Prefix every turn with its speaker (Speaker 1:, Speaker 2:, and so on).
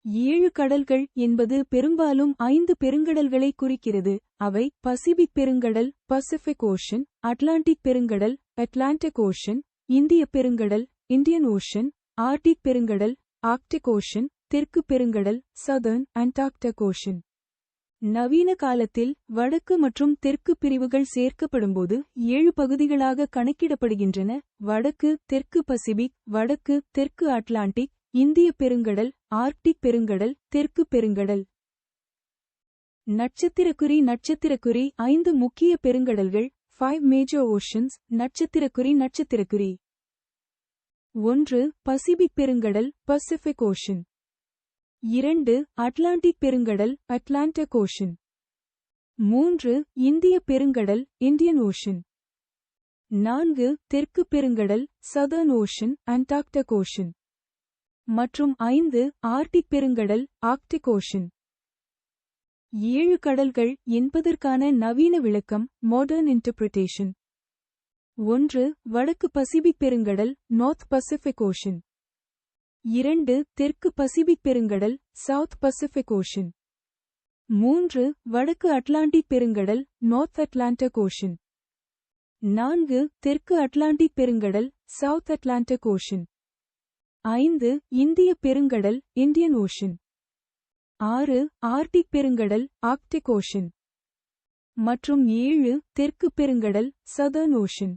Speaker 1: 7 கடல்கள் என்பது பெரும்பாலும் 5 பெருங்கடல்களை குறிக்கிறது. அவை பசிபிக் பெருங்கடல் பசிபிக் ஓஷன், அட்லாண்டிக் பெருங்கடல் அட்லாண்டிக் ஓஷன், இந்திய பெருங்கடல் இந்தியன் ஓஷன், ஆர்டிக் பெருங்கடல் ஆர்க்டிக் ஓஷன், தெற்கு பெருங்கடல் சதர்ன் அண்டார்க்டிக் ஓஷன். நவீன காலத்தில் வடக்கு மற்றும் தெற்கு பிரிவுகள் சேர்க்கப்படும்போது 7 பகுதிகளாக கணக்கிடப்படுகின்றன. வடக்கு தெற்கு பசிபிக், வடக்கு தெற்கு அட்லாண்டிக், இந்திய பெருங்கடல், ஆர்க்டிக் பெருங்கடல், தெற்கு பெருங்கடல். நட்சத்திரக்குறி 5 முக்கிய பெருங்கடல்கள் 5 major oceans. நட்சத்திரக்குறி 1 பசிபிக் பெருங்கடல் பசிபிக் ஓஷன். 2 அட்லாண்டிக் பெருங்கடல் அட்லாண்டிக் ஓஷன். 3 இந்திய பெருங்கடல் இந்தியன் ஓஷன். 4 தெற்கு பெருங்கடல் சதர்ன் ஓஷன் அண்டார்க்டிக் ஓஷன். மற்றும் 5 ஆர்டிக் பெருங்கடல் ஆர்க்டிக் ஓஷன். 7 கடல்கள் என்பதற்கான நவீன விளக்கம் மாடர்ன் இன்டர்பிரிட்டேஷன். 1 வடக்கு பசிபிக் பெருங்கடல் நார்த் பசிபிக் ஓஷன். 2 தெற்கு பசிபிக் பெருங்கடல் சவுத் பசிபிக் ஓஷன். 3 வடக்கு அட்லாண்டிக் பெருங்கடல் நார்த் அட்லாண்டிக் ஓஷன். 4 தெற்கு அட்லாண்டிக் பெருங்கடல் சவுத் அட்லாண்டிக் ஓஷன். 5 இந்திய பெருங்கடல் இந்தியன் ஓஷன். 6 ஆர்டிக் பெருங்கடல் ஆர்க்டிக் ஓஷன். மற்றும் 7 தெற்கு பெருங்கடல் சதர்ன் ஓஷன்.